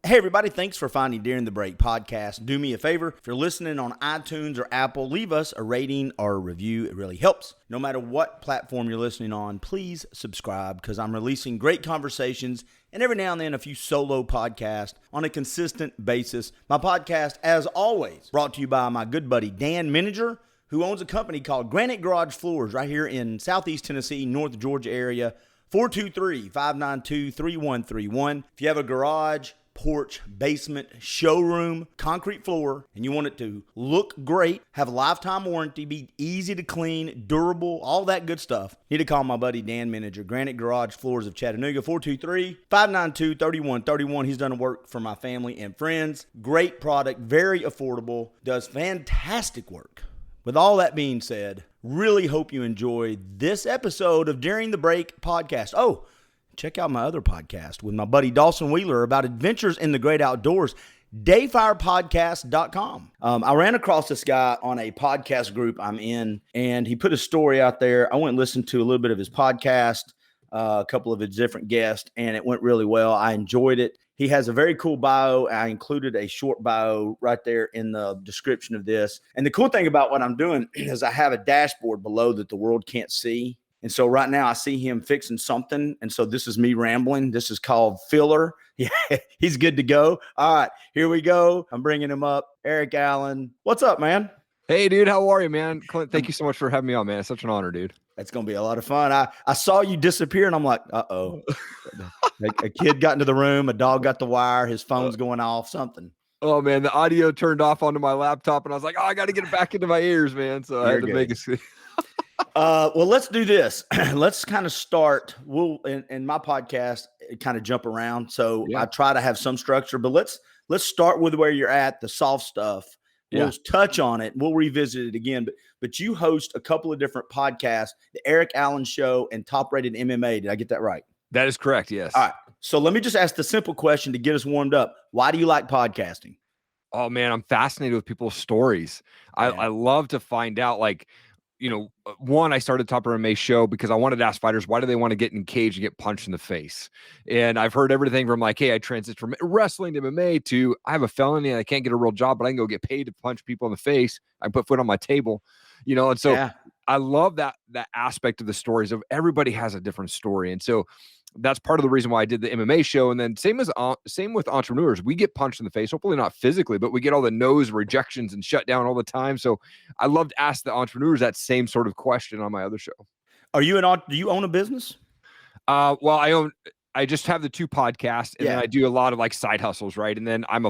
Hey everybody, thanks for finding During the Break podcast. Do me a favor, if you're listening on iTunes or Apple, leave us a rating or a review. It really helps. No matter what platform you're listening on, please subscribe because I'm releasing great conversations and every now and then a few solo podcasts on a consistent basis. My podcast, as always, brought to you by my good buddy Dan Mininger, who owns a company called Granite Garage Floors right here in Southeast Tennessee, North Georgia area, 423-592-3131. If you have a garage, porch, basement, showroom, concrete floor, and you want it to look great, have a lifetime warranty, be easy to clean, durable, all that good stuff, need to call my buddy Dan Mininger, Granite Garage Floors of Chattanooga, 423-592-3131. He's done work for my family and friends. Great product, very affordable, does fantastic work. With all that being said, really hope you enjoy this episode of During the Break podcast. Oh, check out my other podcast with my buddy Dawson Wheeler about adventures in the great outdoors, dayfirepodcast.com. I ran across this guy on a podcast group I'm in, and he put a story out there. I went and listened to a little bit of his podcast, a couple of his different guests, and it went really well. I enjoyed it. He has a very cool bio. I included a short bio right there in the description of this. And the cool thing about what I'm doing is I have a dashboard below that the world can't see. And so right now I see him fixing something. And so this is me rambling. This is called filler. Yeah, he's good to go. All right, here we go. I'm bringing him up. Eric Allen. What's up, man? Hey, dude. How are you, man? Clint, thank you so much for having me on, man. It's such an honor, dude. It's going to be a lot of fun. I saw you disappear and I'm like, uh-oh. A kid got into the room. A dog got the wire. His phone's going off, something. Oh, man. The audio turned off onto my laptop and I was like, oh, I got to get it back into my ears, man. So I had to make it. Well, let's do this. Let's kind of start. We'll in my podcast kind of jump around, so I try to have some structure. But let's start with where you're at, the soft stuff. We'll touch on it. We'll revisit it again. But you host a couple of different podcasts: the Eric Allen Show and Top Rated MMA. Did I get that right? That is correct. Yes. All right. So let me just ask the simple question to get us warmed up. Why do you like podcasting? Oh man, I'm fascinated with people's stories. I love to find out, like, you know, one, I started Top MMA Show because I wanted to ask fighters, why do they want to get in a cage and get punched in the face? And I've heard everything from like, hey, I transitioned from wrestling to MMA to I have a felony and I can't get a real job, but I can go get paid to punch people in the face. I can put food on my table, you know? And so I love that aspect of the stories of everybody has a different story. And so that's part of the reason why I did the MMA show. And then same with entrepreneurs, we get punched in the face, hopefully not physically, but we get all the no's rejections and shut down all the time. So I love to ask the entrepreneurs that same sort of question on my other show. Do you own a business? Well, I just have the two podcasts and then I do a lot of like side hustles. Right. And then I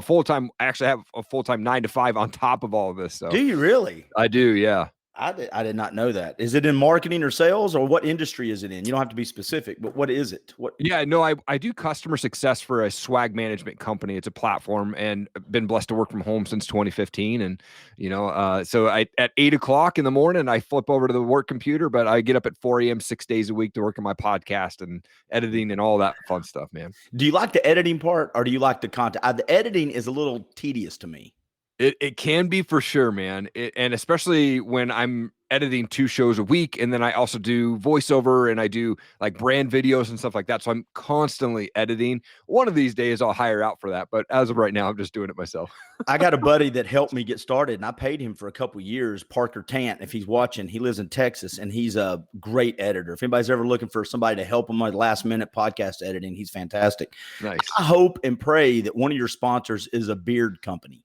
actually have a full-time 9 to 5 on top of all of this. So do you really? I do. Yeah. I did not know that. Is it in marketing or sales, or what industry is it in? You don't have to be specific, but what is it? Yeah, no, I do customer success for a swag management company. It's a platform, and I've been blessed to work from home since 2015. And, you know, so at 8:00 in the morning, I flip over to the work computer, but I get up at 4 a.m. 6 days a week to work on my podcast and editing and all that fun stuff, man. Do you like the editing part, or do you like the content? The editing is a little tedious to me. It can be for sure, man. And especially when I'm editing 2 shows a week, and then I also do voiceover and I do like brand videos and stuff like that. So I'm constantly editing. One of these days I'll hire out for that, but as of right now, I'm just doing it myself. I got a buddy that helped me get started, and I paid him for a couple of years. Parker Tant, if he's watching, he lives in Texas, and he's a great editor. If anybody's ever looking for somebody to help him with last minute podcast editing, he's fantastic. Nice. I hope and pray that one of your sponsors is a beard company.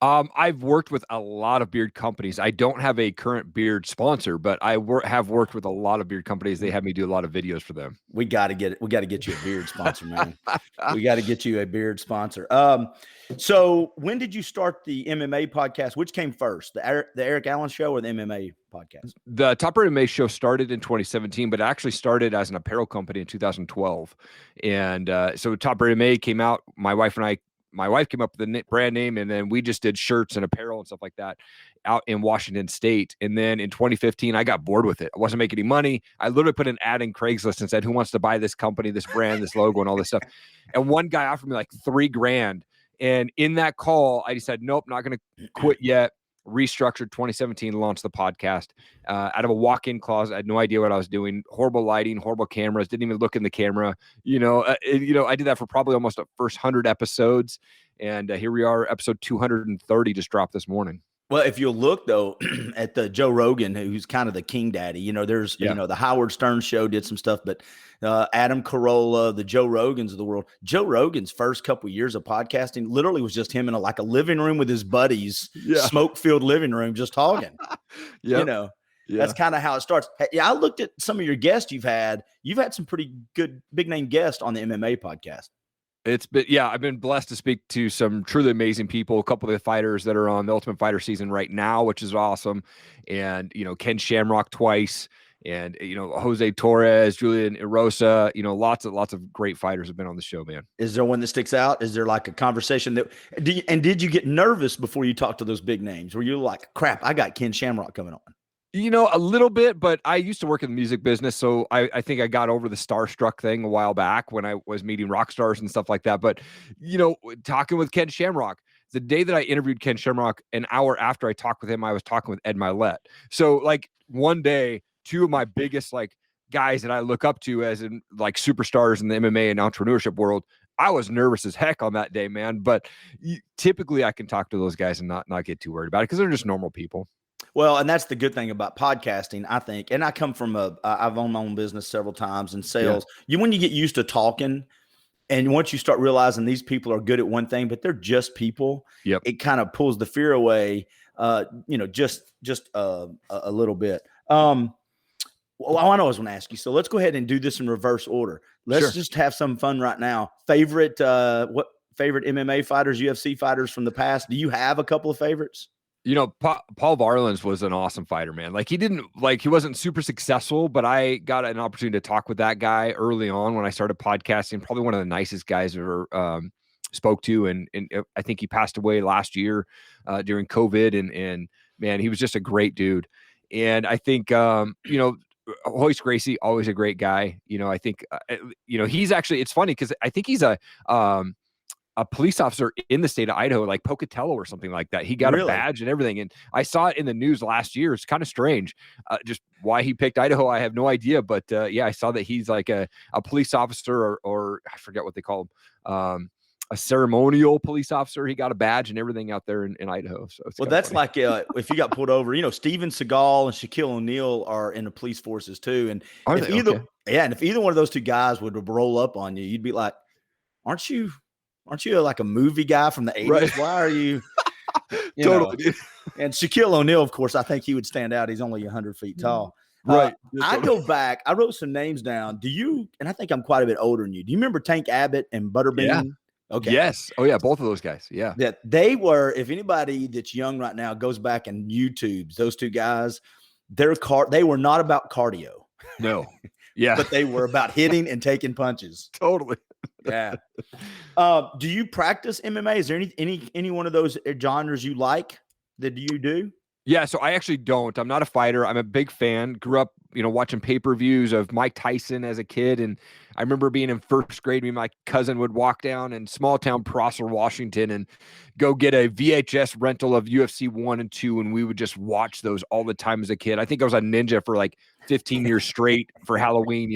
I've worked with a lot of beard companies. I don't have a current beard sponsor, but I have worked with a lot of beard companies. They have me do a lot of videos for them. We got to get it. We got to get you a beard sponsor, man. We got to get you a beard sponsor. So when did you start the MMA podcast? Which came first, the Eric Allen Show or the MMA podcast? The Top Rated MMA Show started in 2017, but it actually started as an apparel company in 2012. And so Top Rated MMA came out. My wife came up with the brand name, and then we just did shirts and apparel and stuff like that out in Washington State. And then in 2015, I got bored with it. I wasn't making any money. I literally put an ad in Craigslist and said, who wants to buy this company, this brand, this logo, and all this stuff? And one guy offered me like $3,000. And in that call, I decided, nope, not going to quit yet. restructured 2017, launched the podcast out of a walk-in closet. I had no idea what I was doing. Horrible lighting, horrible cameras, didn't even look in the camera. I did that for probably almost the first 100 episodes. And here we are, episode 230 just dropped this morning. Well, if you'll look though at the Joe Rogan, who's kind of the king daddy, there's, the Howard Stern show did some stuff, but Adam Carolla, the Joe Rogans of the world, Joe Rogan's first couple of years of podcasting literally was just him in a living room with his buddies, smoke-filled living room, just talking. That's kind of how it starts. Hey, I looked at some of your guests you've had some pretty good big name guests on the MMA podcast. I've been blessed to speak to some truly amazing people, a couple of the fighters that are on the Ultimate Fighter season right now, which is awesome. And, Ken Shamrock twice, and, Jose Torres, Julian Erosa, lots of great fighters have been on the show, man. Is there one that sticks out? Is there like a conversation did you get nervous before you talked to those big names? Were you like, crap, I got Ken Shamrock coming on? A little bit, but I used to work in the music business, so I think I got over the starstruck thing a while back when I was meeting rock stars and stuff like that. But, talking with Ken Shamrock, the day that I interviewed Ken Shamrock, an hour after I talked with him, I was talking with Ed Milet. So, one day, two of my biggest, guys that I look up to as in, superstars in the MMA and entrepreneurship world, I was nervous as heck on that day, man. But typically I can talk to those guys and not get too worried about it because they're just normal people. Well, and that's the good thing about podcasting, I think. And I come from I've owned my own business several times in sales. When you get used to talking, and once you start realizing these people are good at one thing, but they're just people, it kind of pulls the fear away, just a little bit. Well, I know I was going to ask you. So let's go ahead and do this in reverse order. Let's just have some fun right now. Favorite MMA fighters, UFC fighters from the past? Do you have a couple of favorites? Paul Varelans was an awesome fighter, man. He wasn't super successful, but I got an opportunity to talk with that guy early on when I started podcasting. Probably one of the nicest guys I ever spoke to. And I think he passed away last year during COVID. And man, he was just a great dude. And I think, Hoist Gracie, always a great guy. I think, he's actually, it's funny because I think he's a police officer in the state of Idaho, like Pocatello or something like that. He got a badge and everything. And I saw it in the news last year. It's kind of strange. Just why he picked Idaho, I have no idea. But I saw that he's like a police officer or I forget what they call him. A ceremonial police officer. He got a badge and everything out there in Idaho. So that's funny. If you got pulled over, Steven Seagal and Shaquille O'Neal are in the police forces too. And if either one of those two guys would roll up on you, you'd be like, aren't you like a movie guy from the 80s? Right. Why are you totally? And Shaquille O'Neal, of course, I think he would stand out. He's only 100 feet tall. Right. I go back. I wrote some names down. And I think I'm quite a bit older than you. Do you remember Tank Abbott and Butterbean? Yeah. Okay. Yes. Oh yeah. Both of those guys. Yeah. That they were, if anybody that's young right now goes back and YouTubes those two guys, they were not about cardio. No. Yeah. But they were about hitting and taking punches. Totally. Yeah. Do you practice MMA? Is there any one of those genres you like that you do? Yeah, so I actually don't. I'm not a fighter. I'm a big fan. Grew up, watching pay-per-views of Mike Tyson as a kid. And I remember being in first grade, me and my cousin would walk down in small town Prosser, Washington, and go get a VHS rental of UFC 1 and 2. And we would just watch those all the time as a kid. I think I was a ninja for 15 years straight for Halloween,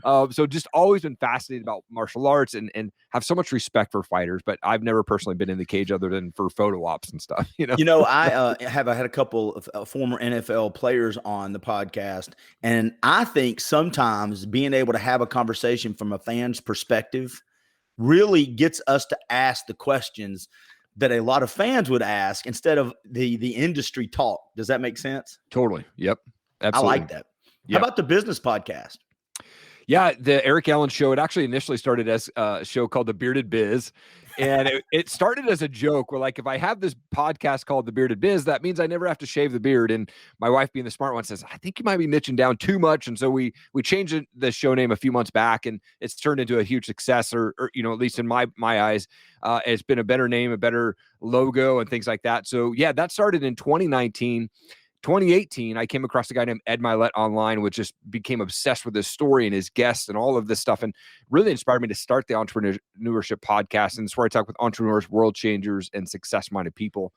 so just always been fascinated about martial arts and have so much respect for fighters, but I've never personally been in the cage other than for photo ops and stuff, I had a couple of former NFL players on the podcast, and I think sometimes being able to have a conversation from a fan's perspective really gets us to ask the questions that a lot of fans would ask instead of the industry talk. Does that make sense? Totally. Yep. Absolutely. I like that. Yep. How about the business podcast? Yeah, the Eric Allen Show. It actually initially started as a show called The Bearded Biz. And it started as a joke where, if I have this podcast called The Bearded Biz, that means I never have to shave the beard. And my wife, being the smart one, says, I think you might be niching down too much. And so we changed the show name a few months back, and it's turned into a huge success, or at least in my eyes. It's been a better name, a better logo, and things like that. So, yeah, that started in 2019. 2018, I came across a guy named Ed Milet online, which just became obsessed with his story and his guests and all of this stuff, and really inspired me to start the Entrepreneurship Podcast. And it's where I talk with entrepreneurs, world changers, and success-minded people.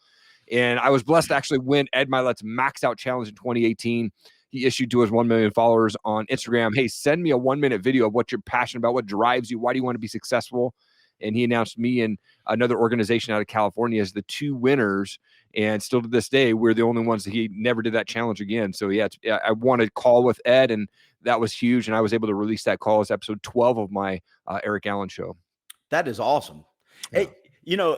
And I was blessed to actually win Ed Milet's Max Out Challenge in 2018. He issued to his 1 million followers on Instagram, hey, send me a 1-minute video of what you're passionate about, what drives you, why do you want to be successful? And he announced me and another organization out of California as the 2 winners. And still to this day, we're the only ones that he never did that challenge again. So yeah, I won a call with Ed, and that was huge. And I was able to release that call as episode 12 of my Eric Allen show. That is awesome. Yeah. Hey,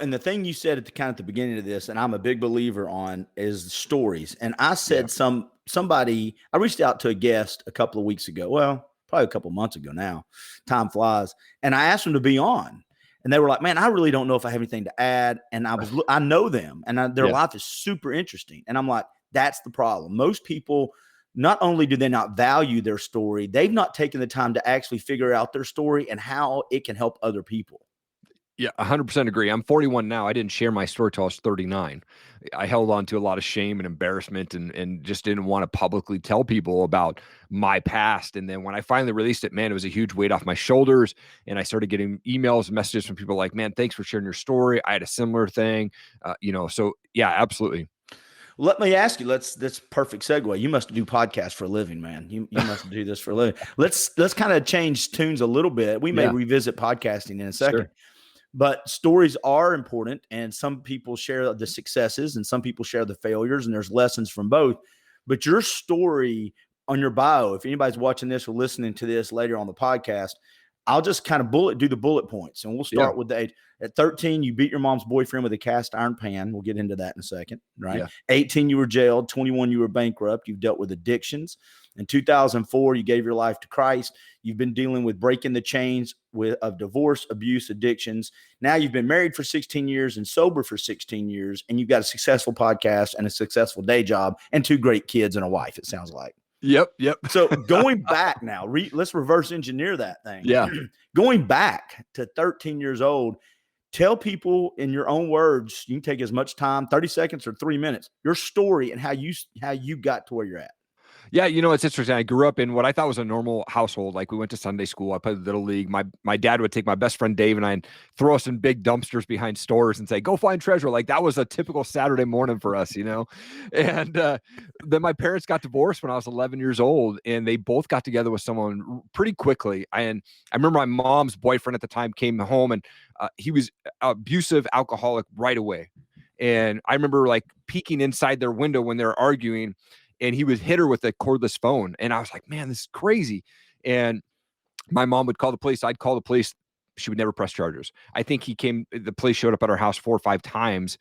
and the thing you said at the beginning of this, and I'm a big believer on, is stories. And I said somebody, I reached out to a guest a couple of weeks ago. Well, probably a couple of months ago now. Time flies. And I asked them to be on. And they were like, man, I really don't know if I have anything to add. And I know them, and their life is super interesting. And I'm like, that's the problem. Most people, not only do they not value their story, they've not taken the time to actually figure out their story and how it can help other people. Yeah, 100% agree. I'm 41 now. I didn't share my story till I was 39. I held on to a lot of shame and embarrassment and just didn't want to publicly tell people about my past. And then when I finally released it, man, it was a huge weight off my shoulders. And I started getting emails and messages from people like, man, thanks for sharing your story. I had a similar thing, so yeah, absolutely. Let me ask you, that's perfect segue. You must do podcasts for a living, man. You must do this for a living. Let's kind of change tunes a little bit. We may revisit podcasting in a second. Sure. But stories are important, and some people share the successes and some people share the failures, and there's lessons from both. But your story on your bio, if anybody's watching this or listening to this later on the podcast, I'll just kind of do the bullet points, and we'll start with the age. At 13, you beat your mom's boyfriend with a cast iron pan. We'll get into that in a second, right? Yeah. 18, you were jailed. 21, you were bankrupt. You've dealt with addictions. In 2004, you gave your life to Christ. You've been dealing with breaking the chains of divorce, abuse, addictions. Now you've been married for 16 years and sober for 16 years, and you've got a successful podcast and a successful day job and 2 great kids and a wife, it sounds like. Yep. So going back now, let's reverse engineer that thing. Yeah. Going back to 13 years old, tell people in your own words, you can take as much time, 30 seconds or 3 minutes, your story and how you got to where you're at. Yeah, it's interesting. I grew up in what I thought was a normal household. Like, we went to Sunday school. I played Little League. My dad would take my best friend Dave and I and throw us in big dumpsters behind stores and say, go find treasure. Like, that was a typical Saturday morning for us, And then my parents got divorced when I was 11 years old, and they both got together with someone pretty quickly. And I remember my mom's boyfriend at the time came home, and he was abusive, alcoholic right away. And I remember like peeking inside their window when they were arguing, and he would hit her with a cordless phone. And I was like, man, this is crazy. And my mom would call the police. I'd call the police. She would never press charges. I think the police showed up at our house 4 or 5 times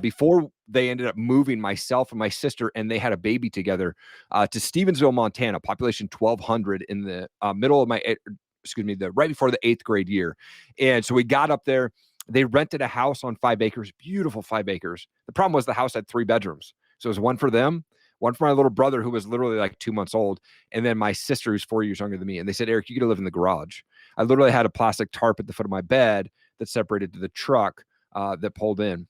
before they ended up moving myself and my sister, and they had a baby together to Stevensville, Montana, population 1,200 in the middle of right before the 8th grade year. And so we got up there. They rented a house on 5 acres, beautiful 5 acres. The problem was the house had 3 bedrooms. So it was one for them, one for my little brother, who was literally like 2 months old, and then my sister, who's 4 years younger than me. And they said, Eric, you get to live in the garage. I literally had a plastic tarp at the foot of my bed that separated to the truck that pulled in.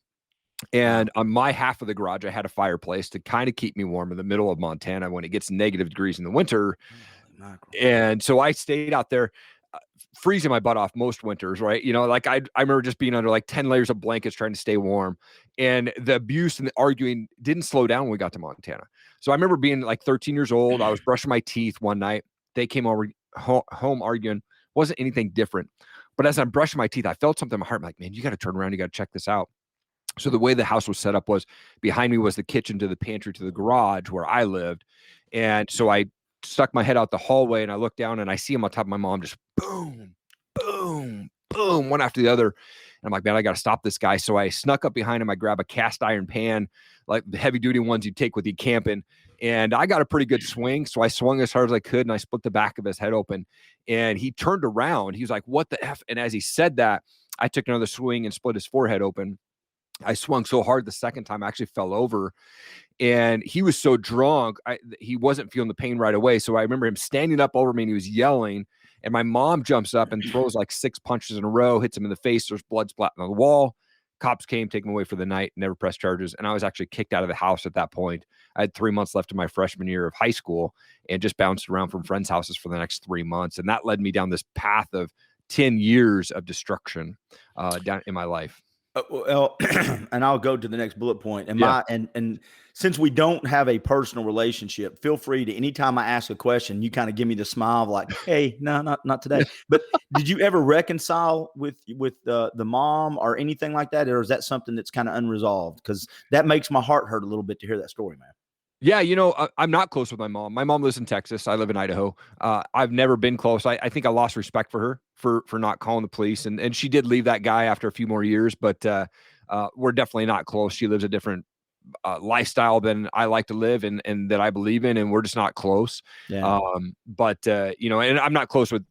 And on my half of the garage, I had a fireplace to kind of keep me warm in the middle of Montana when it gets negative degrees in the winter. And so I stayed out there freezing my butt off most winters, right? I remember just being under like 10 layers of blankets trying to stay warm. And the abuse and the arguing didn't slow down when we got to Montana. So I remember being like 13 years old. I was brushing my teeth one night. They came over home arguing. Wasn't anything different. But as I'm brushing my teeth, I felt something in my heart. I'm like, man, you got to turn around. You got to check this out. So the way the house was set up was behind me was the kitchen to the pantry to the garage where I lived. And so I stuck my head out the hallway, and I looked down, and I see him on top of my mom, just boom, boom, boom, one after the other. And I'm like, man, I got to stop this guy. So I snuck up behind him. I grab a cast iron pan, like the heavy duty ones you take with you camping. And I got a pretty good swing. So I swung as hard as I could, and I split the back of his head open. And he turned around. He was like, what the F? And as he said that, I took another swing and split his forehead open. I swung so hard the second time I actually fell over, and he was so drunk, he wasn't feeling the pain right away. So I remember him standing up over me, and he was yelling, and my mom jumps up and throws like 6 punches in a row, hits him in the face. There's blood splatting on the wall. Cops came, take him away for the night, never pressed charges. And I was actually kicked out of the house at that point. I had 3 months left in my freshman year of high school and just bounced around from friends' houses for the next 3 months. And that led me down this path of 10 years of destruction down in my life. Well, and I'll go to the next bullet point. And Yeah. and since we don't have a personal relationship, feel free to, anytime I ask a question, you kind of give me the smile of like, hey, no, not today. But did you ever reconcile with the mom or anything like that, or is that something that's kind of unresolved? Because that makes my heart hurt a little bit to hear that story, man. Yeah, I'm not close with my mom. My mom lives in Texas. I live in Idaho. I've never been close. I think I lost respect for her for not calling the police, and she did leave that guy after a few more years. But we're definitely not close. She lives a different lifestyle than I like to live and that I believe in, and we're just not close. Yeah. But and I'm not close with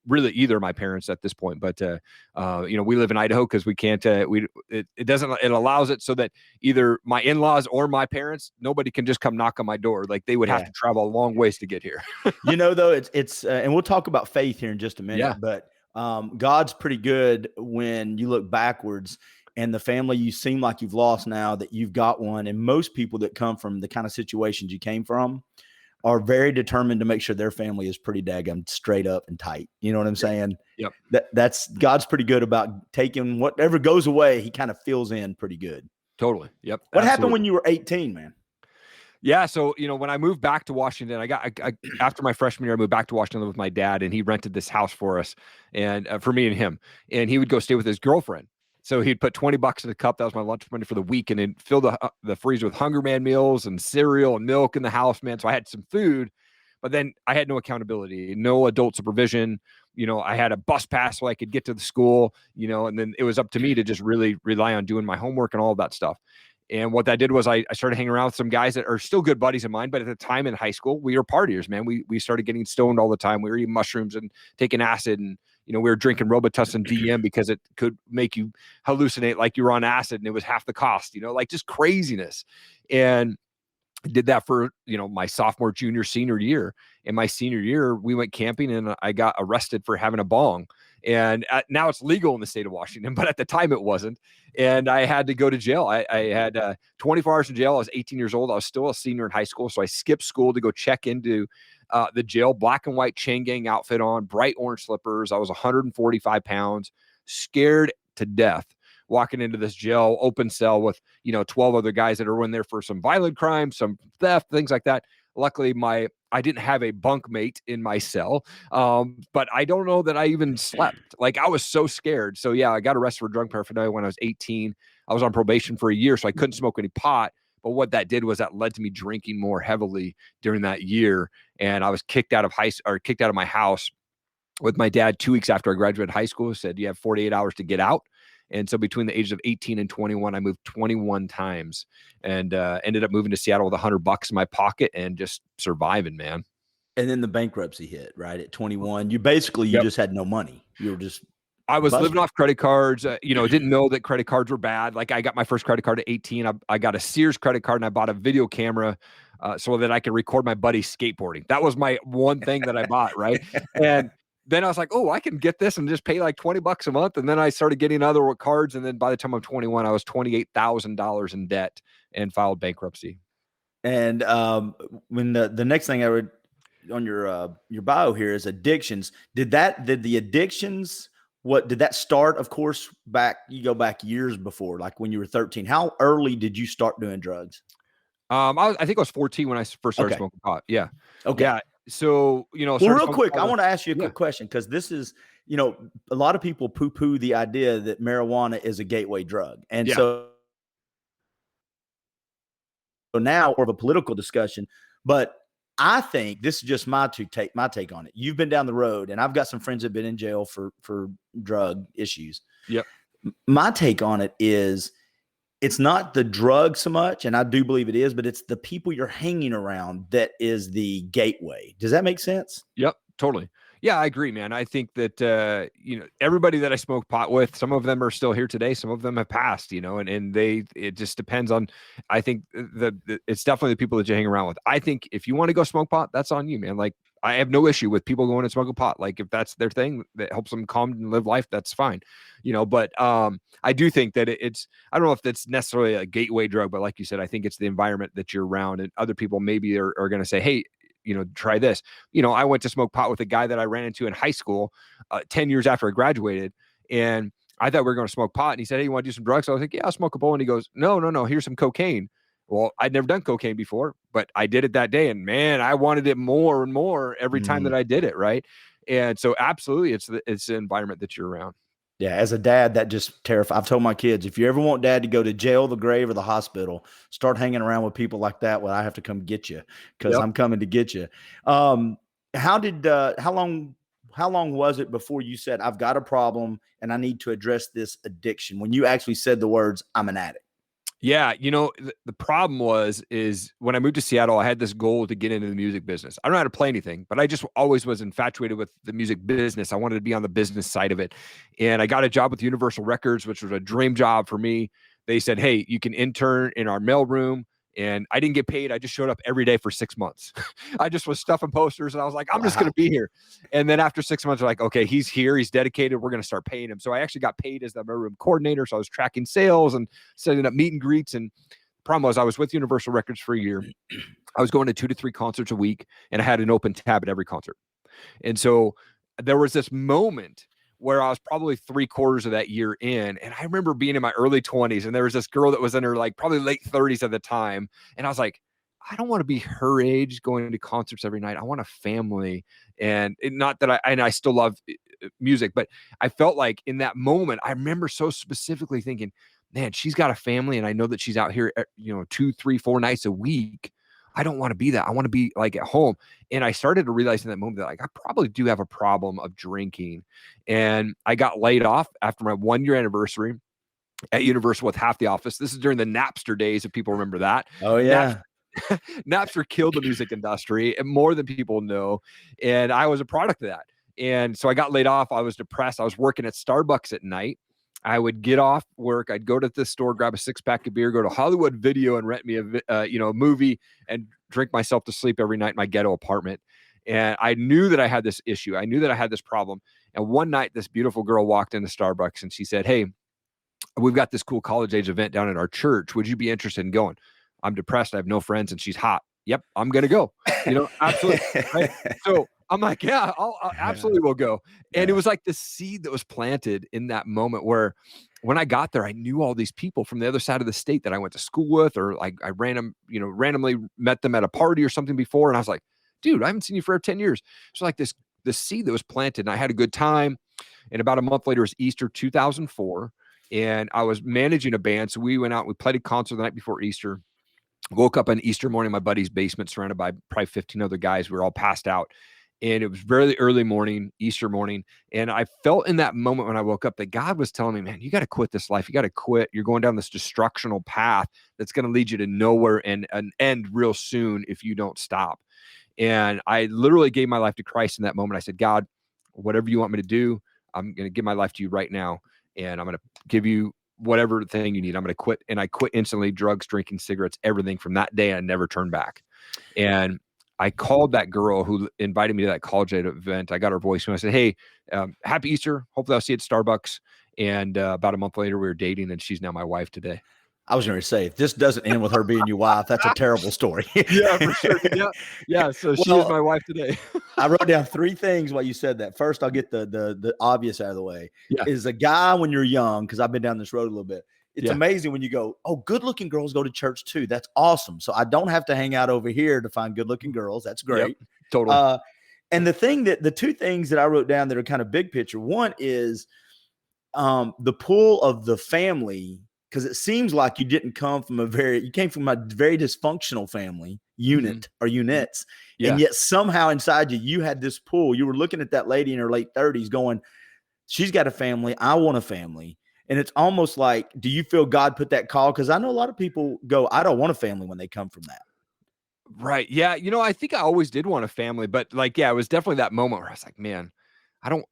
really either of my parents at this point. But we live in Idaho because we can't. It doesn't. It allows it so that either my in-laws or my parents, nobody can just come knock on my door. Like they would have to travel a long ways to get here. Though it's and we'll talk about faith here in just a minute. Yeah. But God's pretty good when you look backwards. And the family you seem like you've lost now that you've got one. And most people that come from the kind of situations you came from are very determined to make sure their family is pretty daggum straight up and tight. You know what I'm saying? Yep. That's God's pretty good about taking whatever goes away. He kind of fills in pretty good. Totally. Yep. What happened when you were 18, man? Yeah. So, when I moved back to Washington, I after my freshman year, I moved back to Washington with my dad, and he rented this house for us and for me and him, and he would go stay with his girlfriend. So he'd put $20 in the cup. That was my lunch money for the week, and then fill the freezer with Hunger Man meals and cereal and milk in the house, man. So I had some food, but then I had no accountability, no adult supervision. I had a bus pass so I could get to the school, and then it was up to me to just really rely on doing my homework and all of that stuff. And what that did was I started hanging around with some guys that are still good buddies of mine, but at the time in high school, we were partiers, man. We started getting stoned all the time. We were eating mushrooms and taking acid, and we were drinking Robitussin DM because it could make you hallucinate like you were on acid, and it was half the cost, like just craziness. And I did that for, my sophomore, junior, senior year. In my senior year, we went camping and I got arrested for having a bong. And now it's legal in the state of Washington, but at the time it wasn't. And I had to go to jail. I had 24 hours in jail. I was 18 years old. I was still a senior in high school. So I skipped school to go check into the jail, black and white chain gang outfit on, bright orange slippers. I was 145 pounds, scared to death, walking into this jail open cell with 12 other guys that are in there for some violent crimes, some theft, things like that. Luckily, I didn't have a bunk mate in my cell, but I don't know that I even slept. Like I was so scared. So yeah, I got arrested for drug paraphernalia when I was 18. I was on probation for a year, so I couldn't smoke any pot. But what that did was that led to me drinking more heavily during that year, and I was kicked out of my house with my dad 2 weeks after I graduated high school. Said you have 48 hours to get out. And so between the ages of 18 and 21, I moved 21 times and ended up moving to Seattle with $100 in my pocket and just surviving, man. And then the bankruptcy hit, right? At 21, you just had no money. You were just I was living off credit cards, didn't know that credit cards were bad. Like I got my first credit card at 18. I got a Sears credit card and I bought a video camera so that I could record my buddy skateboarding. That was my one thing that I bought, right? And then I was like, oh, I can get this and just pay like $20 a month. And then I started getting other cards. And then by the time I'm 21, I was $28,000 in debt and filed bankruptcy. And when the next thing I read on your bio here is addictions. Did the addictions, did that start? Of course, you go back years before, like when you were 13. How early did you start doing drugs? I think I was 14 when I first started smoking pot. Yeah. Okay. Yeah. So, well, real quick, I want to ask you a quick question because this is, a lot of people poo-poo the idea that marijuana is a gateway drug. And so now more of a political discussion, but I think this is just my take on it. You've been down the road and I've got some friends that have been in jail for drug issues. Yep. My take on it is it's not the drug so much, and I do believe it is, but it's the people you're hanging around that is the gateway. Does that make sense? Yep, totally. Yeah, I agree, man. I think that, everybody that I smoke pot with, some of them are still here today. Some of them have passed, and it just depends on, I think it's definitely the people that you hang around with. I think if you want to go smoke pot, that's on you, man. Like I have no issue with people going and smoking pot. Like if that's their thing that helps them calm and live life, that's fine, but I do think that I don't know if that's necessarily a gateway drug, but like you said, I think it's the environment that you're around, and other people maybe are going to say, hey, try this. I went to smoke pot with a guy that I ran into in high school 10 years after I graduated, and I thought we were going to smoke pot. And he said, hey, you want to do some drugs? So I was like, yeah, I'll smoke a bowl. And he goes, no, here's some cocaine. Well, I'd never done cocaine before, but I did it that day. And man, I wanted it more and more every time that I did it. Right. And so absolutely, it's the environment that you're around. Yeah, as a dad, that just terrifies. I've told my kids, if you ever want dad to go to jail, the grave, or the hospital, start hanging around with people like that. Well, I have to come get you because I'm coming to get you. How long was it before you said, I've got a problem and I need to address this addiction? When you actually said the words, I'm an addict. Yeah, the problem is when I moved to Seattle, I had this goal to get into the music business. I don't know how to play anything, but I just always was infatuated with the music business. I wanted to be on the business side of it. And I got a job with Universal Records, which was a dream job for me. They said, hey, you can intern in our mailroom. And I didn't get paid. I just showed up every day for 6 months. I just was stuffing posters and I was like, I'm just going to be here. And then after 6 months, they're like, okay, he's here. He's dedicated. We're going to start paying him. So I actually got paid as the mailroom coordinator. So I was tracking sales and setting up meet and greets. And the problem was I was with Universal Records for a year. I was going to 2 to 3 concerts a week and I had an open tab at every concert. And so there was this moment where I was probably 3/4 of that year in. And I remember being in my early 20s and there was this girl that was in her like probably late 30s at the time. And I was like, I don't want to be her age going to concerts every night. I want a family. And not that I still love music, but I felt like in that moment, I remember so specifically thinking, man, she's got a family. And I know that she's out here, 2, 3, 4 nights a week. I don't want to be that. I want to be like at home. And I started to realize in that moment that like I probably do have a problem of drinking. And I got laid off after my 1-year anniversary at Universal with half the office. This is during the Napster days, if people remember that. Oh, yeah. Napster killed the music industry and more than people know. And I was a product of that. And so I got laid off. I was depressed. I was working at Starbucks at night. I would get off work. I'd go to the store, grab a 6-pack of beer, go to Hollywood Video and rent me a movie and drink myself to sleep every night in my ghetto apartment. And I knew that I had this issue. I knew that I had this problem. And one night, this beautiful girl walked into Starbucks and she said, hey, we've got this cool college age event down at our church. Would you be interested in going? I'm depressed. I have no friends and she's hot. Yep, I'm going to go. Absolutely. Right? So I'm like, yeah, I absolutely will go. And it was like the seed that was planted in that moment where when I got there, I knew all these people from the other side of the state that I went to school with, or like I randomly met them at a party or something before. And I was like, dude, I haven't seen you for 10 years. So like this seed that was planted and I had a good time. And about a month later was Easter 2004. And I was managing a band. So we went out, we played a concert the night before Easter. Woke up on Easter morning in my buddy's basement, surrounded by probably 15 other guys. We were all passed out. And it was very early morning, Easter morning. And I felt in that moment when I woke up that God was telling me, man, you got to quit this life. You got to quit. You're going down this destructional path that's going to lead you to nowhere and an end real soon if you don't stop. And I literally gave my life to Christ in that moment. I said, God, whatever you want me to do, I'm going to give my life to you right now. And I'm going to give you whatever thing you need. I'm going to quit. And I quit instantly, drugs, drinking, cigarettes, everything. From that day, I never turned back. And I called that girl who invited me to that college event. I got her voicemail. I said, hey, happy Easter. Hopefully I'll see you at Starbucks. And about a month later, we were dating, and she's now my wife today. I was going to say, if this doesn't end with her being your wife, that's a terrible story. Yeah, for sure. Yeah. So she is my wife today. I wrote down 3 things while you said that. First, I'll get the obvious out of the way. Yeah. Is a guy when you're young, because I've been down this road a little bit. It's amazing when you go, oh, good-looking girls go to church too. That's awesome. So I don't have to hang out over here to find good-looking girls. That's great. Yep, totally. And the 2 things that I wrote down that are kind of big picture. One is the pull of the family, because it seems like you came from a very dysfunctional family unit or units. Yeah. And yet somehow inside you had this pull. You were looking at that lady in her late 30s going, she's got a family. I want a family. And it's almost like, do you feel God put that call? Because I know a lot of people go, I don't want a family when they come from that. Right. Yeah. I think I always did want a family, but it was definitely that moment where I was like, man,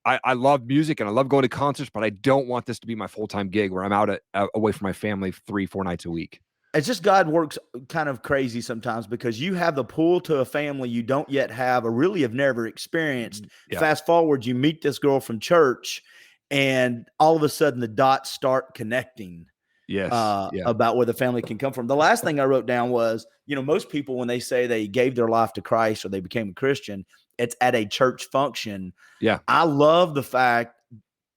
I love music and I love going to concerts, but I don't want this to be my full-time gig where I'm out away from my family 3-4 nights a week. It's just God works kind of crazy sometimes because you have the pull to a family you don't yet have or really have never experienced. Yeah. Fast forward, you meet this girl from church and all of a sudden the dots start connecting. Yes. About where the family can come from. The last thing I wrote down was, most people, when they say they gave their life to Christ or they became a Christian, it's at a church function. Yeah. I love the fact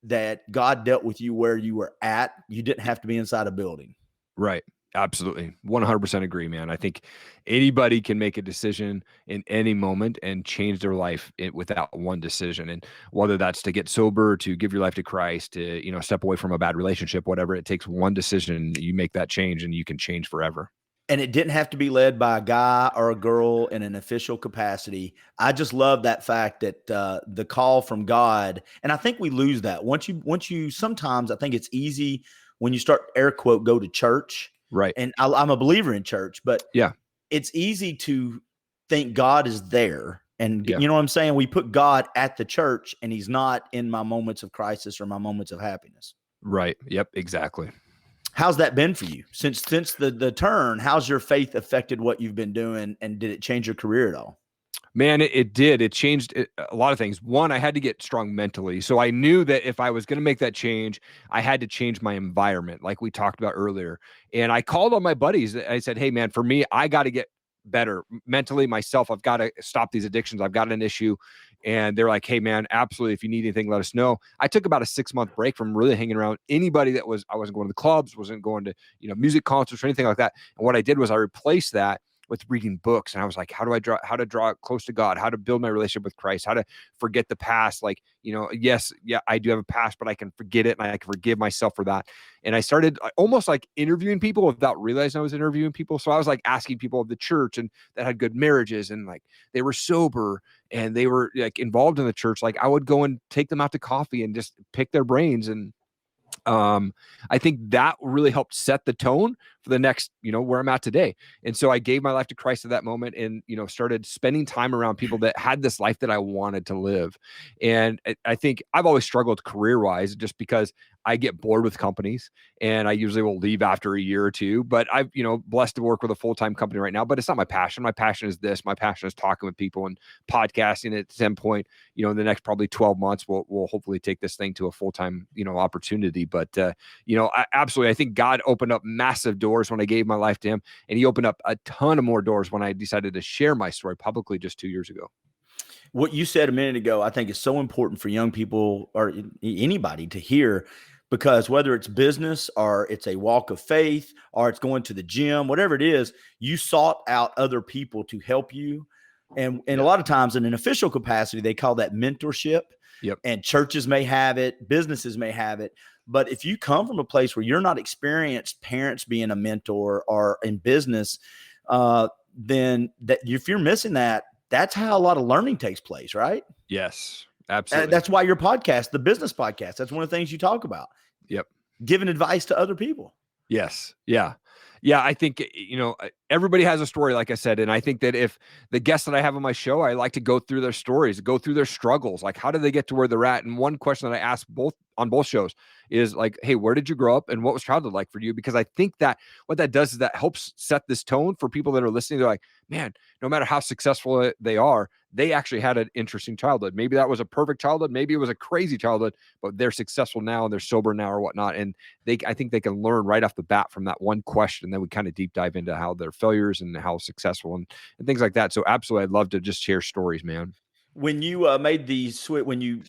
that God dealt with you where you were at. You didn't have to be inside a building. Right. Absolutely. 100% agree, man. I think anybody can make a decision in any moment and change their life without one decision. And whether that's to get sober, to give your life to Christ, to, step away from a bad relationship, whatever, it takes one decision. You make that change and you can change forever. And it didn't have to be led by a guy or a girl in an official capacity. I just love that fact that the call from God, and I think we lose that once you sometimes I think it's easy when you start air quote go to church, right? And I'm a believer in church, but yeah, it's easy to think God is there, and Yeah. you know what I'm saying. We put God at the church, and He's not in my moments of crisis or my moments of happiness. Right. Yep. Exactly. How's that been for you since the turn? How's your faith affected what you've been doing, and did it change your career at all? Man, it did. It changed a lot of things. One, I had to get strong mentally. So I knew that if I was going to make that change, I had to change my environment, like we talked about earlier. And I called on my buddies. I said, hey, man, for me, I got to get better mentally myself. I've got to stop these addictions. I've got an issue. And they're like, hey, man, absolutely. If you need anything, let us know. I took about a 6-month break from really hanging around anybody I wasn't going to the clubs, wasn't going to, music concerts or anything like that. And what I did was I replaced that with reading books. And I was like, how to draw close to God, how to build my relationship with Christ, how to forget the past. Like, yes, I do have a past, but I can forget it and I can forgive myself for that. And I started almost like interviewing people without realizing I was interviewing people. So I was like asking people of the church and that had good marriages and like they were sober and they were like involved in the church. Like I would go and take them out to coffee and just pick their brains. And I think that really helped set the tone for the next, where I'm at today. And so I gave my life to Christ at that moment and, started spending time around people that had this life that I wanted to live. And I think I've always struggled career-wise just because I get bored with companies and I usually will leave after a year or two, but I've, blessed to work with a full-time company right now, but it's not my passion. My passion is this. My passion is talking with people and podcasting. At some point, in the next probably 12 months, we'll hopefully take this thing to a full-time, opportunity. But, I think God opened up massive doors when I gave my life to Him, and He opened up a ton of more doors when I decided to share my story publicly just 2 years ago. What you said a minute ago, I think is so important for young people or anybody to hear, because whether it's business or it's a walk of faith or it's going to the gym, whatever it is, you sought out other people to help you. And a lot of times in an official capacity, they call that mentorship. Yep. And churches may have it, businesses may have it. But if you come from a place where you're not experienced parents being a mentor or in business, then if you're missing that, that's how a lot of learning takes place, right? Yes, absolutely. That's why your podcast, the business podcast, that's one of the things you talk about. Yep. Giving advice to other people. Yes. Yeah. Yeah. I think, everybody has a story, like I said. And I think that if the guests that I have on my show, I like to go through their stories, go through their struggles. Like, how did they get to where they're at? And one question that I ask on both shows is like, hey, where did you grow up and what was childhood like for you? Because I think that what that does is that helps set this tone for people that are listening. They're like, man, no matter how successful they are, they actually had an interesting childhood. Maybe that was a perfect childhood. Maybe it was a crazy childhood, but they're successful now and they're sober now or whatnot. And I think they can learn right off the bat from that one question. And then we kind of deep dive into how their failures and how successful and things like that. So absolutely, I'd love to just share stories, man. When you made the switch, when you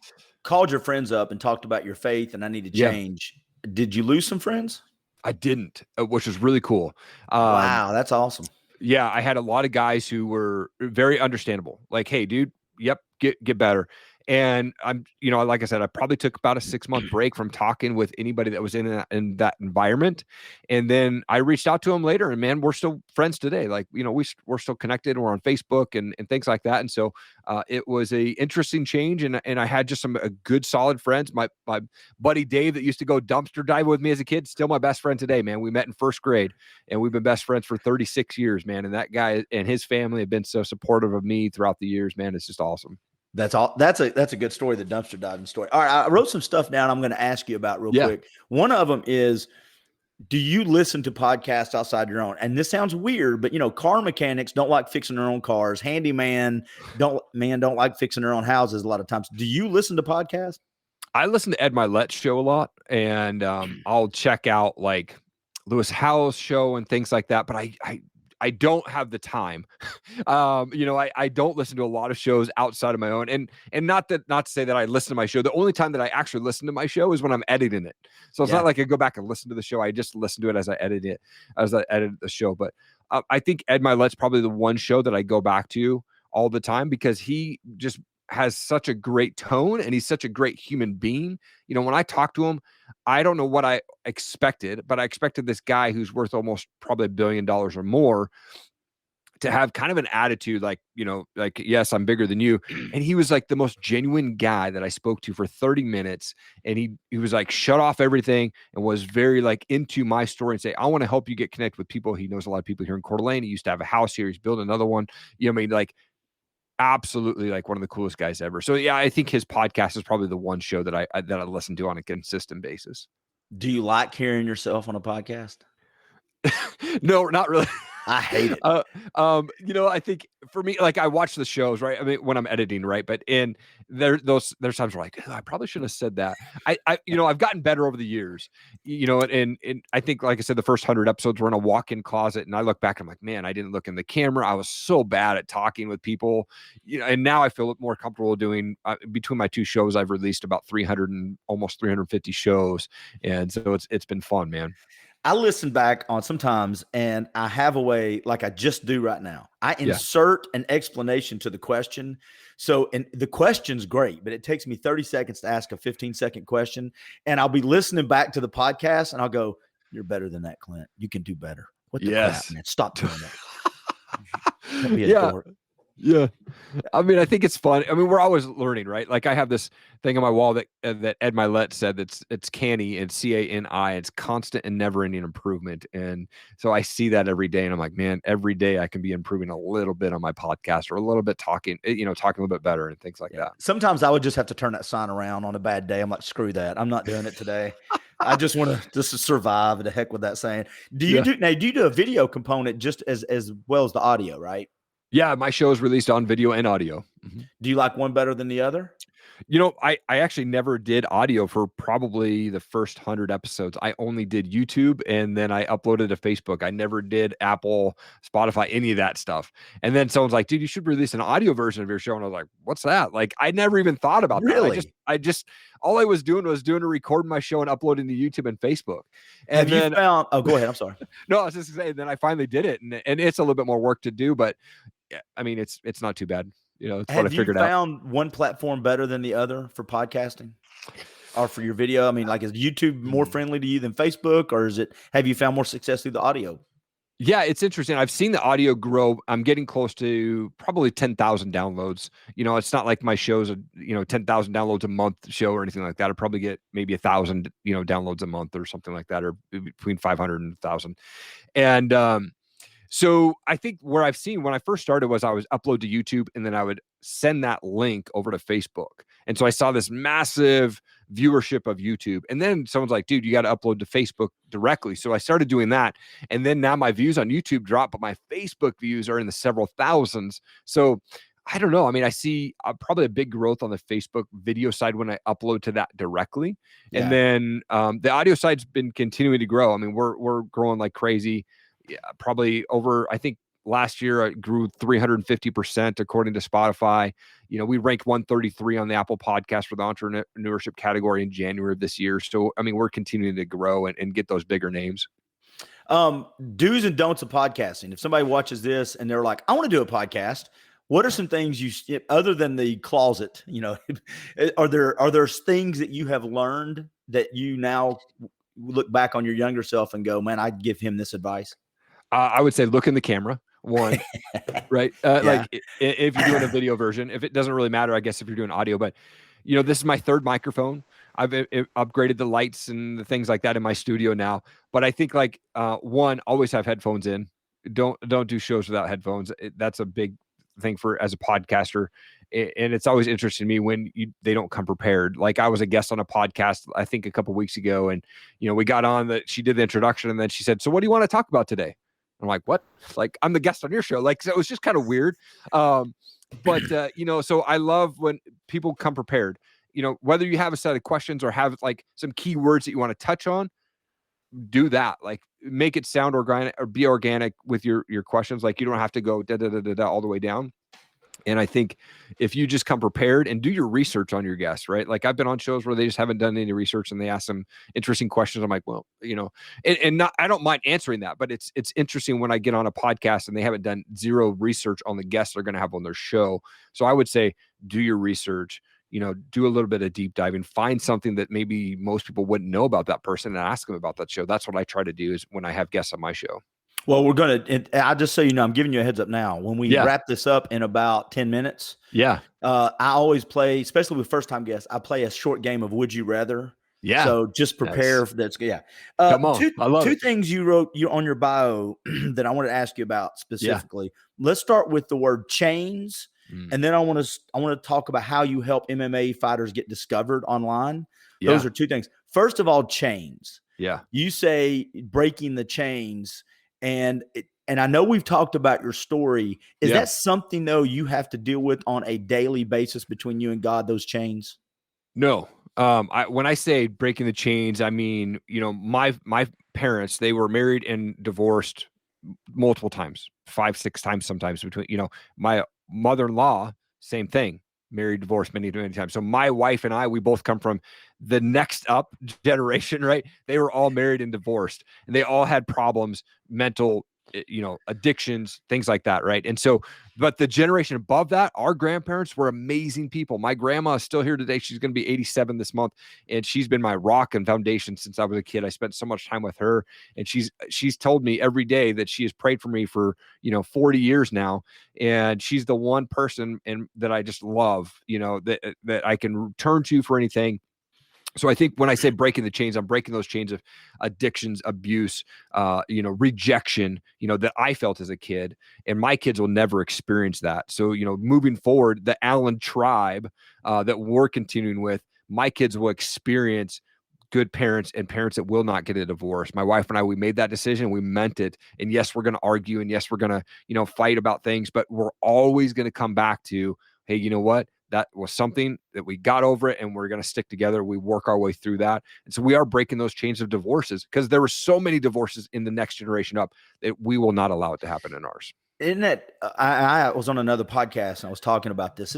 called your friends up and talked about your faith and I need to change, did you lose some friends? I didn't, which was really cool. Wow, that's awesome. Yeah, I had a lot of guys who were very understandable. Like, hey, dude, yep, get better. And I'm, like I said, I probably took about a 6-month break from talking with anybody that was in that environment. And then I reached out to them later and man, we're still friends today. Like, we're still connected. We're on Facebook and things like that. And so it was a interesting change. And I had just some good, solid friends. My buddy Dave that used to go dumpster dive with me as a kid, still my best friend today, man. We met in first grade and we've been best friends for 36 years, man. And that guy and his family have been so supportive of me throughout the years, man. It's just awesome. That's all. That's a good story. The dumpster diving story. All right. I wrote some stuff down I'm going to ask you about real quick. One of them is, do you listen to podcasts outside your own? And this sounds weird, but car mechanics don't like fixing their own cars. Handyman don't like fixing their own houses a lot of times. Do you listen to podcasts? I listen to Ed Milet's show a lot and I'll check out like Lewis Howes' show and things like that. But I I don't have the time. I don't listen to a lot of shows outside of my own, and not to say that I listen to my show. The only time that I actually listen to my show is when I'm editing it. So it's not like I go back and listen to the show. I just listen to it as I edit it, as I edit the show. But I think Ed Milet's probably the one show that I go back to all the time, because he just has such a great tone and he's such a great human being. When I talk to him, I don't know what I expected, but I expected this guy who's worth almost probably $1 billion or more to have kind of an attitude like, yes, I'm bigger than you. And he was like the most genuine guy that I spoke to for 30 minutes. And he was like, shut off everything, and was very like into my story and say, I want to help you get connected with people. He knows a lot of people here in Coeur d'Alene. He used to have a house here. He's building another one. Like absolutely like one of the coolest guys ever. So yeah, I think his podcast is probably the one show that I listen to on a consistent basis. Do you like hearing yourself on a podcast? No, not really. I hate it. I think for me, like I watch the shows, right? I mean, when I'm editing, right? But there's times where like, I probably shouldn't have said that. I've gotten better over the years, and I think, like I said, the first 100 episodes were in a walk-in closet, and I look back, I'm like, man, I didn't look in the camera. I was so bad at talking with people, and now I feel more comfortable doing, between my two shows, I've released about 300 and almost 350 shows. And so it's been fun, man. I listen back on sometimes, and I have a way, like I just do right now. I insert an explanation to the question. So, and the question's great, but it takes me 30 seconds to ask a 15-second question. And I'll be listening back to the podcast, and I'll go, "You're better than that, Clint. You can do better." What the crap, man? Stop doing that. Don't be a dork. Yeah. I mean, I think it's fun. I mean, we're always learning, right? Like I have this thing on my wall that Ed Milet said, it's canny and CANI. It's constant and never ending improvement. And so I see that every day, and I'm like, man, every day I can be improving a little bit on my podcast, or a little bit talking a little bit better and things like that. Sometimes I would just have to turn that sign around on a bad day. I'm like, screw that. I'm not doing it today. I just want to just survive. The heck with that saying. Do you do a video component just as well as the audio, right? Yeah, my show is released on video and audio. Mm-hmm. Do you like one better than the other? I actually never did audio for probably the first 100 episodes. I only did YouTube, and then I uploaded to Facebook. I never did Apple, Spotify, any of that stuff. And then someone's like, dude, you should release an audio version of your show. And I was like, what's that? Like, I never even thought about that. I just, all I was doing was recording my show and uploading to YouTube and Facebook. And Have you found, oh, go ahead. I'm sorry. No, I was just saying, then I finally did it, and it's a little bit more work to do, but I mean, it's not too bad. It's what I figured out. Have you found one platform better than the other for podcasting or for your video? I mean, like, is YouTube more friendly to you than Facebook, or have you found more success through the audio? Yeah, it's interesting. I've seen the audio grow. I'm getting close to probably 10,000 downloads. It's not like my show's a 10,000 downloads a month show or anything like that. I probably get maybe 1,000 downloads a month or something like that, or between 500 and 1,000. And so I think where I've seen when I first started was I was upload to YouTube, and then I would send that link over to Facebook. And so I saw this massive viewership of YouTube. And then someone's like, dude, you got to upload to Facebook directly. So I started doing that. And then now my views on YouTube drop, but my Facebook views are in the several thousands. So I don't know. I mean, I see probably a big growth on the Facebook video side when I upload to that directly. Yeah. And then the audio side's been continuing to grow. I mean, we're growing like crazy. Yeah, probably over, I think last year it grew 350% according to Spotify. We ranked 133 on the Apple podcast for the entrepreneurship category in January of this year. So, I mean, we're continuing to grow and get those bigger names. Do's and don'ts of podcasting. If somebody watches this and they're like, I want to do a podcast, what are some things you, other than the closet, are there things that you have learned that you now look back on your younger self and go, man, I'd give him this advice? I would say look in the camera, one, right? Like if you're doing a video version, if it doesn't really matter, I guess, if you're doing audio, but this is my third microphone. I've upgraded the lights and the things like that in my studio now. But I think one, always have headphones in. Don't do shows without headphones. That's a big thing as a podcaster. And it's always interesting to me when they don't come prepared. Like I was a guest on a podcast, I think a couple of weeks ago, and we got on she did the introduction, and then she said, so what do you want to talk about today? I'm like, what? Like, I'm the guest on your show. Like, so it was just kind of weird. But so I love when people come prepared, whether you have a set of questions or have like some key words that you want to touch on, do that. Like, make it sound organic or be organic with your questions. Like, you don't have to go da da da da da all the way down. And I think if you just come prepared and do your research on your guests, right? Like, I've been on shows where they just haven't done any research and they ask some interesting questions. I'm like, well, and not, I don't mind answering that, but it's interesting when I get on a podcast and they haven't done zero research on the guests they're going to have on their show. So I would say, do your research, do a little bit of deep diving, find something that maybe most people wouldn't know about that person and ask them about that show. That's what I try to do is when I have guests on my show. Well, we're going to, I just so you know, I'm giving you a heads up now. When we wrap this up in about 10 minutes, I always play, especially with first time guests, I play a short game of Would You Rather. Yeah. So just prepare for that. Yeah. Come on. I love two things you wrote on your bio that I wanted to ask you about specifically. Yeah. Let's start with the word chains. And then I want to talk about how you help MMA fighters get discovered online. Yeah. Those are two things. First of all, chains. Yeah. You say breaking the chains. And I know we've talked about your story. Is that something, though, you have to deal with on a daily basis between you and God, those chains? No. When I say breaking the chains, I mean, my parents, they were married and divorced multiple times, 5, 6 times sometimes between, my mother-in-law, same thing, married, divorced many, many times. So my wife and I, we both come from the next up generation, right? They were all married and divorced, and they all had problems, mental, addictions, things like that, right? And so, but the generation above that, our grandparents were amazing people. My grandma is still here today. She's going to be 87 this month, and she's been my rock and foundation since I was a kid. I spent so much time with her, and she's told me every day that she has prayed for me for 40 years now, and she's the one person that I just love, that I can turn to for anything. So I think when I say breaking the chains, I'm breaking those chains of addictions, abuse, rejection, that I felt as a kid, and my kids will never experience that. So, moving forward, the Allen tribe that we're continuing with, my kids will experience good parents and parents that will not get a divorce. My wife and I, we made that decision. We meant it. And yes, we're going to argue. And yes, we're going to, fight about things, but we're always going to come back to, hey, you know what? That was something that we got over it, and we're going to stick together. We work our way through that. And so we are breaking those chains of divorces, because there were so many divorces in the next generation up that we will not allow it to happen in ours. Isn't it? I was on another podcast and I was talking about this.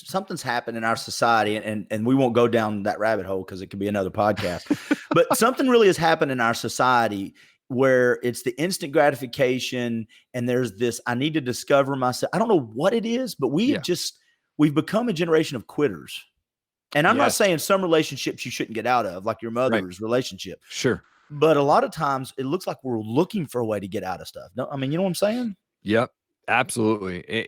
Something's happened in our society, and we won't go down that rabbit hole because it could be another podcast. But something really has happened in our society where it's the instant gratification, and there's this, I need to discover myself. I don't know what it is, but we've become a generation of quitters. And I'm not saying some relationships you shouldn't get out of, like your mother's relationship. Sure. But a lot of times it looks like we're looking for a way to get out of stuff. No, I mean, you know what I'm saying? Yep. Absolutely.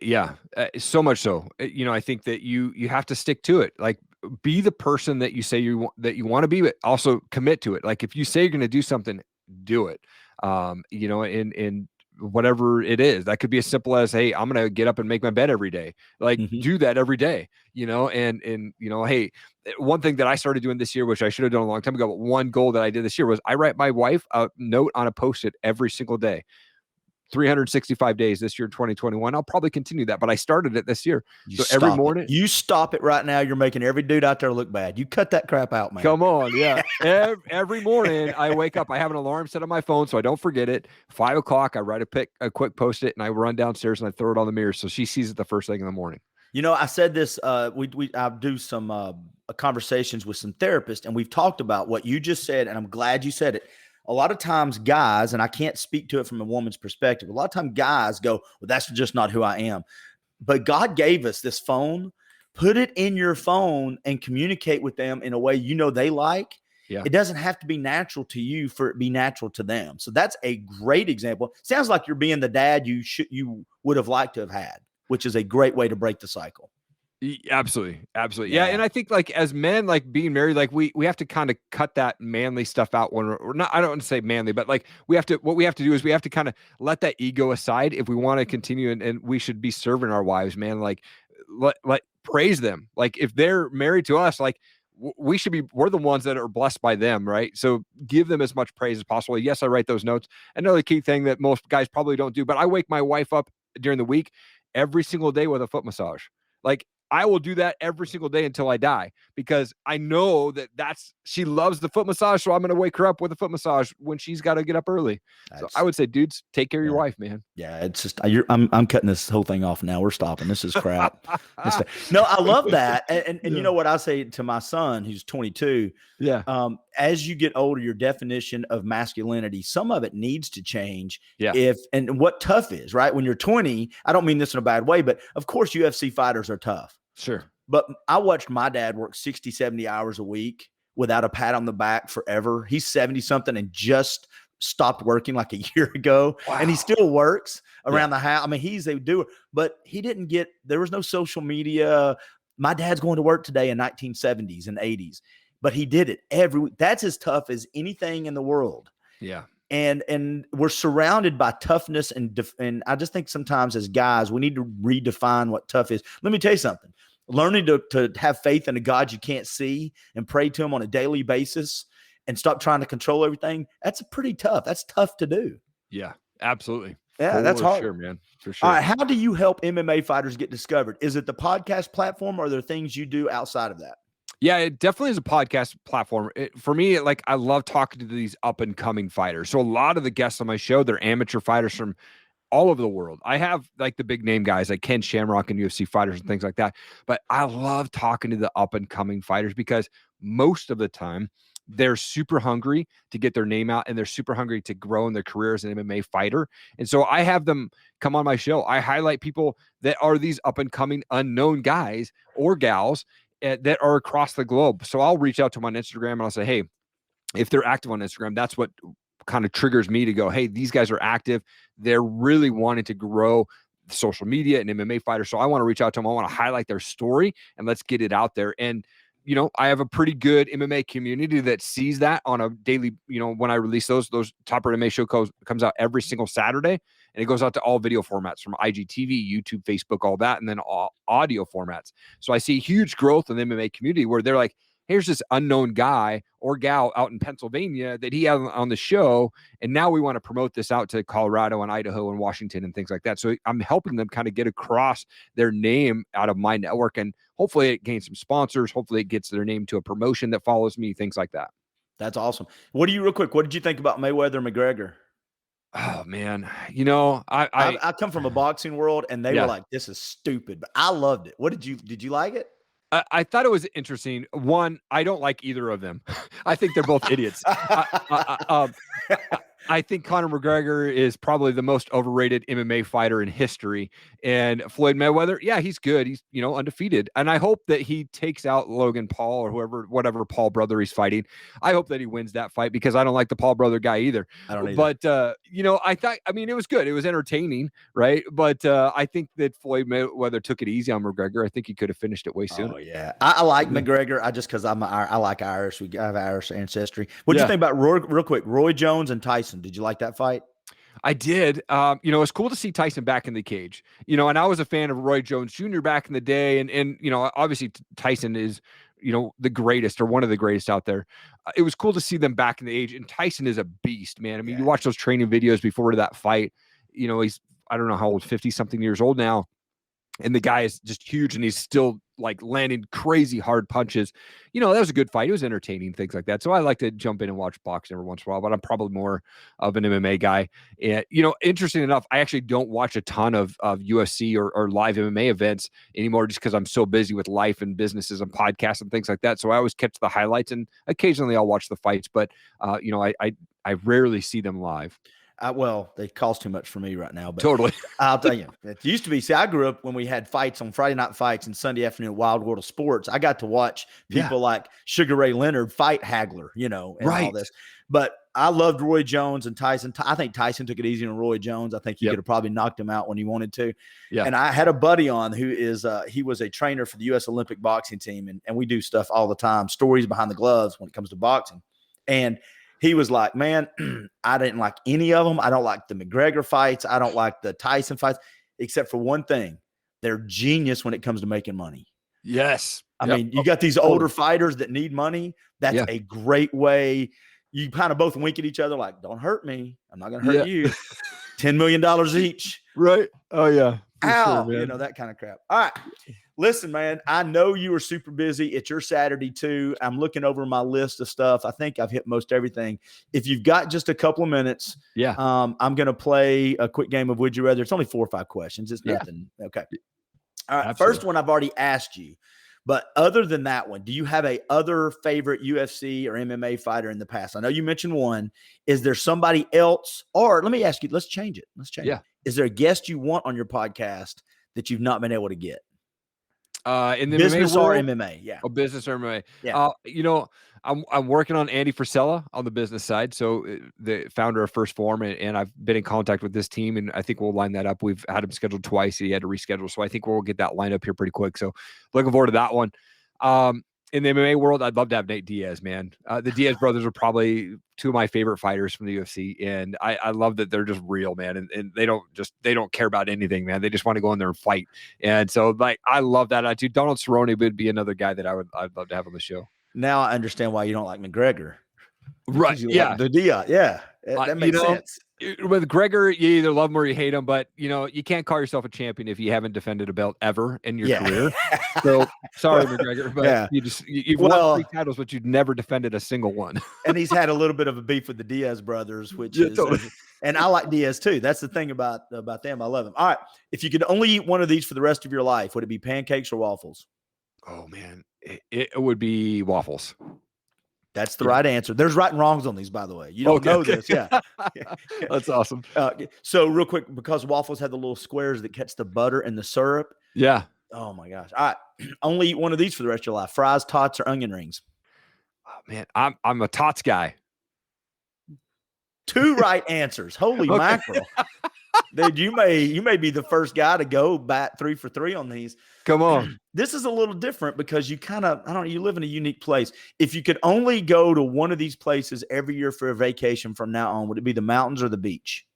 So much so, I think that you have to stick to it. Like, be the person that you say you want to be, but also commit to it. Like, if you say you're going to do something, do it. In whatever it is, that could be as simple as, hey, I'm going to get up and make my bed every day. Like, do that every day, hey, one thing that I started doing this year, which I should have done a long time ago, but one goal that I did this year was I write my wife a note on a Post-it every single day. 365 days this year in 2021. I'll probably continue that, but I started it this year. Every morning. You stop it right now. You're making every dude out there look bad. You cut that crap out, man. Come on. Yeah. Every morning I wake up, I have an alarm set on my phone so I don't forget it. 5 o'clock, I write a quick Post-it, and I run downstairs and I throw it on the mirror so she sees it the first thing in the morning. I said this, I do some conversations with some therapists, and we've talked about what you just said, and I'm glad you said it. A lot of times guys, and I can't speak to it from a woman's perspective, a lot of times guys go, well, that's just not who I am. But God gave us this phone. Put it in your phone and communicate with them in a way they like. Yeah. It doesn't have to be natural to you for it to be natural to them. So that's a great example. Sounds like you're being the dad you would have liked to have had, which is a great way to break the cycle. Absolutely. Yeah. And I think, like, as men, like, being married, like, we have to kind of cut that manly stuff out when we're not, I don't want to say manly, but like, what we have to do is we have to kind of let that ego aside if we want to continue, and we should be serving our wives, man. Like, let praise them. Like, if they're married to us, like, we're the ones that are blessed by them, right? So give them as much praise as possible. Yes, I write those notes. Another key thing that most guys probably don't do, but I wake my wife up during the week every single day with a foot massage. Like, I will do that every single day until I die, because I know that she loves the foot massage. So I'm going to wake her up with a foot massage when she's got to get up early. So I would say, dudes, take care of your wife, man. Yeah. It's just, I'm cutting this whole thing off now. We're stopping. This is crap. No, I love that. And you know what I say to my son, who's 22. Yeah. As you get older, your definition of masculinity, some of it needs to change. Yeah. And what tough is, right? When you're 20, I don't mean this in a bad way, but of course UFC fighters are tough. Sure. But I watched my dad work 60, 70 hours a week without a pat on the back forever. He's 70 something and just stopped working like a year ago. Wow. And he still works around the house. I mean, he's a doer, but he didn't there was no social media. My dad's going to work today in 1970s and 80s, but he did it every week. That's as tough as anything in the world. Yeah. And we're surrounded by toughness. And I just think sometimes as guys, we need to redefine what tough is. Let me tell you something. Learning to have faith in a God you can't see and pray to him on a daily basis and stop trying to control everything. That's pretty tough. That's tough to do. Yeah, absolutely. Yeah, that's hard. Sure, man. For sure. All right. How do you help MMA fighters get discovered? Is it the podcast platform, or are there things you do outside of that? Yeah, it definitely is a podcast platform. For me, like, I love talking to these up and coming fighters. So a lot of the guests on my show, they're amateur fighters from all over the world. I have like the big name guys like Ken Shamrock and UFC fighters and things like that. But I love talking to the up and coming fighters, because most of the time they're super hungry to get their name out, and they're super hungry to grow in their career as an MMA fighter. And so I have them come on my show. I highlight people that are these up and coming unknown guys or gals that are across the globe. So I'll reach out to them on Instagram and I'll say, hey, if they're active on Instagram, that's what kind of triggers me to go, hey, these guys are active. They're really wanting to grow social media and MMA fighters. So I want to reach out to them. I want to highlight their story and let's get it out there. And, you know, I have a pretty good MMA community that sees that on a daily, you know, when I release those Top MMA show comes out every single Saturday, and it goes out to all video formats from IGTV, YouTube, Facebook, all that, and then all audio formats. So I see huge growth in the MMA community where they're like, here's this unknown guy or gal out in Pennsylvania that he had on the show, and now we want to promote this out to Colorado and Idaho and Washington and things like that. So I'm helping them kind of get across their name out of my network, and hopefully it gains some sponsors. Hopefully it gets their name to a promotion that follows me, things like that. That's awesome. What did you think about Mayweather McGregor? Oh man, you know, I come from a boxing world, and they were like, this is stupid, but I loved it. Did you like it? I thought it was interesting. One, I don't like either of them. I think they're both idiots. I think Conor McGregor is probably the most overrated MMA fighter in history. And Floyd Mayweather, yeah, he's good. He's, you know, undefeated. And I hope that he takes out Logan Paul or whatever Paul brother he's fighting. I hope that he wins that fight, because I don't like the Paul brother guy either. I don't either. But, you know, I mean, it was good. It was entertaining, right? But I think that Floyd Mayweather took it easy on McGregor. I think he could have finished it way sooner. Oh, yeah. I like McGregor. Because I like Irish. I have Irish ancestry. What do you think about real quick, Roy Jones and Tyson? Did you like that fight? I did. You know, it's cool to see Tyson back in the cage, you know, and I was a fan of Roy Jones Jr. back in the day. And, you know, obviously Tyson is, you know, the greatest or one of the greatest out there. It was cool to see them back in the age, and Tyson is a beast, man. I mean, you watch those training videos before that fight, you know, he's, I don't know how old, 50 something years old now. And the guy is just huge, and he's still like landing crazy hard punches. You know, that was a good fight. It was entertaining, things like that. So I like to jump in and watch boxing every once in a while, but I'm probably more of an MMA guy. And, you know, interesting enough, I actually don't watch a ton of UFC or live MMA events anymore, just because I'm so busy with life and businesses and podcasts and things like that. So I always kept to the highlights, and occasionally I'll watch the fights, but, you know, I rarely see them live. Well, they cost too much for me right now, but totally. I'll tell you, it used to be. See, I grew up when we had fights on Friday night fights and Sunday afternoon Wild World of Sports. I got to watch people like Sugar Ray Leonard fight Hagler, you know, and all this. But I loved Roy Jones and Tyson. I think Tyson took it easy on Roy Jones. I think he could have probably knocked him out when he wanted to. Yeah. And I had a buddy on who is he was a trainer for the U.S. Olympic boxing team, and we do stuff all the time, stories behind the gloves when it comes to boxing. And he was like, man, I didn't like any of them. I don't like the McGregor fights. I don't like the Tyson fights, except for one thing. They're genius when it comes to making money. Yes. I mean, you got these older fighters that need money. That's a great way. You kind of both wink at each other like, don't hurt me. I'm not going to hurt you. $10 million each. Right. Oh, yeah. Ow. Sure, you know, that kind of crap. All right. Listen, man, I know you were super busy. It's your Saturday too. I'm looking over my list of stuff. I think I've hit most everything. If you've got just a couple of minutes, Yeah. I'm going to play a quick game of Would You Rather. It's only 4 or 5 questions. It's nothing. Yeah. Okay. All right. Absolutely. First one I've already asked you, but other than that one, do you have a other favorite UFC or MMA fighter in the past? I know you mentioned one. Is there somebody else? Or let me ask you, let's change it. It. Is there a guest you want on your podcast that you've not been able to get? In the business MMA or world, MMA, yeah. Oh, business or MMA. Yeah. I'm working on Andy Frisella on the business side. So the founder of First Form, and I've been in contact with this team, and I think we'll line that up. We've had him scheduled twice. He had to reschedule. So I think we'll get that lined up here pretty quick. So looking forward to that one. In the MMA world, I'd love to have Nate Diaz, man. The Diaz brothers are probably two of my favorite fighters from the UFC. And I love that they're just real, man. And they don't care about anything, man. They just want to go in there and fight. And so I love that attitude. Donald Cerrone would be another guy that I'd love to have on the show. Now I understand why you don't like McGregor. Right. Yeah. Like the Diaz. Yeah. That makes sense. With Gregor, you either love him or you hate him, but you can't call yourself a champion if you haven't defended a belt ever in your career. So sorry, McGregor, but you've won 3 titles, but you've never defended a single one. And he's had a little bit of a beef with the Diaz brothers, which is, totally. And I like Diaz too. That's the thing about them. I love him. All right, if you could only eat one of these for the rest of your life, would it be pancakes or waffles? Oh man, it would be waffles. That's the right answer. There's right and wrongs on these, by the way. You don't know this. Yeah. That's awesome. So real quick, because waffles have the little squares that catch the butter and the syrup. Yeah. Oh my gosh. All right. Only eat one of these for the rest of your life. Fries, tots, or onion rings. Oh man, I'm a tots guy. 2 right answers. Holy mackerel. Dude, you may be the first guy to go bat 3 for 3 on these. Come on. This is a little different because you you live in a unique place. If you could only go to one of these places every year for a vacation from now on, would it be the mountains or the beach?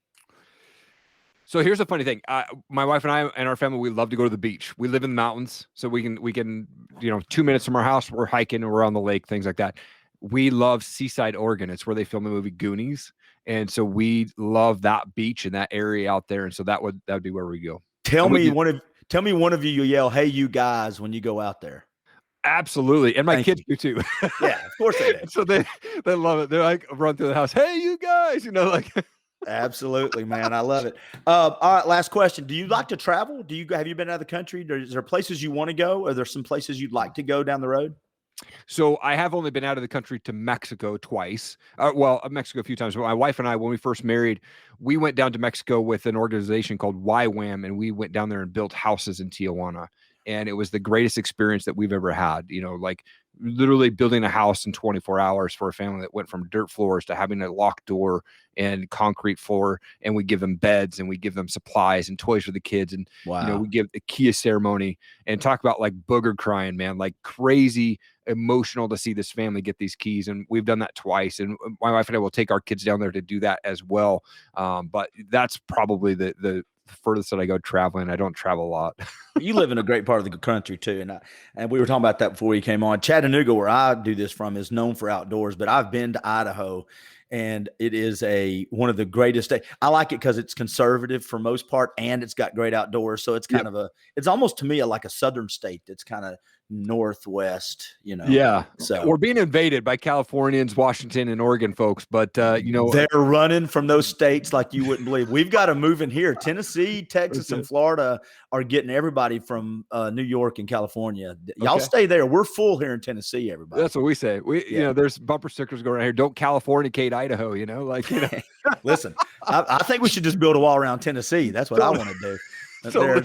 So here's the funny thing. My wife and I and our family, we love to go to the beach. We live in the mountains, so we can 2 minutes from our house, we're hiking or we're on the lake, things like that. We love Seaside, Oregon. It's where they filmed the movie Goonies. And so we love that beach and that area out there. And so that would be where we go. Tell me one of you yell, "Hey, you guys," when you go out there. Absolutely. And my kids do too. Yeah, of course they do. So they love it. They're like run through the house. Hey, you guys, Absolutely, man. I love it. All right. Last question. Do you like to travel? Have you been out of the country? Is there places you want to go? Are there some places you'd like to go down the road? So I have only been out of the country to Mexico twice. Mexico a few times. But my wife and I, when we first married, we went down to Mexico with an organization called YWAM, and we went down there and built houses in Tijuana. And it was the greatest experience that we've ever had. Literally building a house in 24 hours for a family that went from dirt floors to having a locked door and concrete floor. And we give them beds and we give them supplies and toys for the kids. And, we give a Kia ceremony and talk about like booger crying, man, like crazy emotional to see this family get these keys. And we've done that twice. And my wife and I will take our kids down there to do that as well. But that's probably the furthest that I go traveling. I don't travel a lot. You live in a great part of the country too. And we were talking about that before you came on. Chattanooga, where I do this from, is known for outdoors, but I've been to Idaho, and it is one of the greatest states. I like it because it's conservative for most part, and it's got great outdoors. So it's kind of it's almost to me like a southern state that's kind of northwest, Yeah. So we're being invaded by Californians, Washington, and Oregon folks, but they're running from those states like you wouldn't believe. We've got to move in here. Tennessee, Texas, and Florida are getting everybody from New York and California. Y'all stay there. We're full here in Tennessee, everybody. That's what we say. There's bumper stickers going around here. Don't Californicate Idaho, Listen, I think we should just build a wall around Tennessee. That's what I want to do.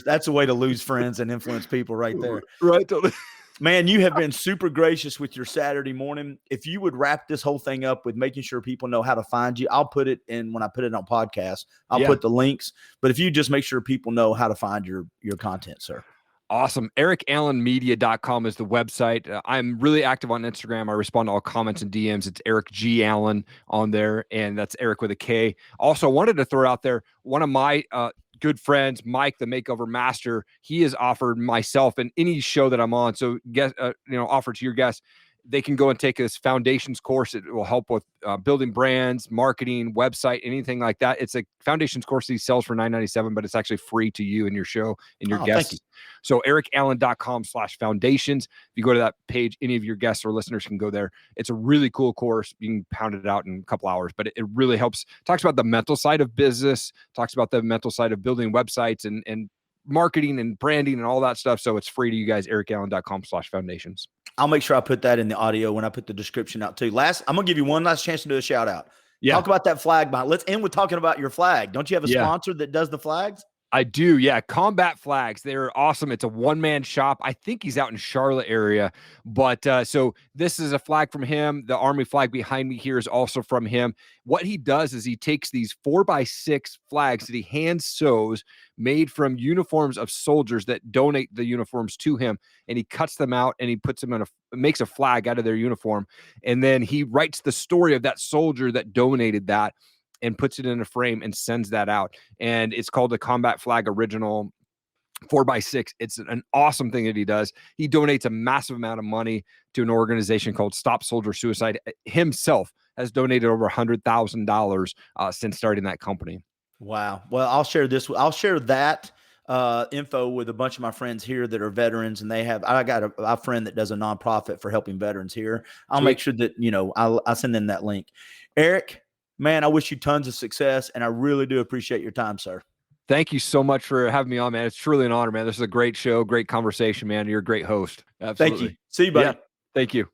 That's a way to lose friends and influence people right there. Right. Totally. Man, you have been super gracious with your Saturday morning. If you would wrap this whole thing up with making sure people know how to find you, I'll put it in when I put it on podcast. I'll put the links. But if you just make sure people know how to find your content, sir. Awesome. EricAllenMedia.com is the website. I'm really active on Instagram. I respond to all comments and DMs. It's Eric G. Allen on there, and that's Eric with a K. Also, wanted to throw out there one of my good friends, Mike, the Makeover Master. He has offered myself and any show that I'm on, so offer to your guests, they can go and take this foundations course. It will help with building brands, marketing, website, anything like that. It's a foundations course that he sells for $9.97, but it's actually free to you and your show and your guests. Thank you. So ericallen.com/foundations. If you go to that page, any of your guests or listeners can go there. It's a really cool course. You can pound it out in a couple hours, but it really helps. Talks about the mental side of business, talks about the mental side of building websites and marketing and branding and all that stuff. So it's free to you guys, ericallen.com/foundations. I'll make sure I put that in the audio when I put the description out too. I'm going to give you one last chance to do a shout out. Yeah. Talk about that flag behind. Let's end with talking about your flag. Don't you have a sponsor that does the flags? I do. Yeah. Combat Flags. They're awesome. It's a one-man shop. I think he's out in Charlotte area, but so this is a flag from him. The Army flag behind me here is also from him. What he does is he takes these 4x6 flags that he hand sews made from uniforms of soldiers that donate the uniforms to him, and he cuts them out and he puts them makes a flag out of their uniform. And then he writes the story of that soldier that donated that and puts it in a frame and sends that out. And it's called the Combat Flag Original 4x6. It's an awesome thing that he does. He donates a massive amount of money to an organization called Stop Soldier Suicide. Himself has donated over $100,000 since starting that company. Wow. Well, I'll share that info with a bunch of my friends here that are veterans, and I got a friend that does a nonprofit for helping veterans here. I'll make sure that, I'll send them that link. Eric, man, I wish you tons of success, and I really do appreciate your time, sir. Thank you so much for having me on, man. It's truly an honor, man. This is a great show, great conversation, man. You're a great host. Absolutely. Thank you. See you, buddy. Yeah, thank you.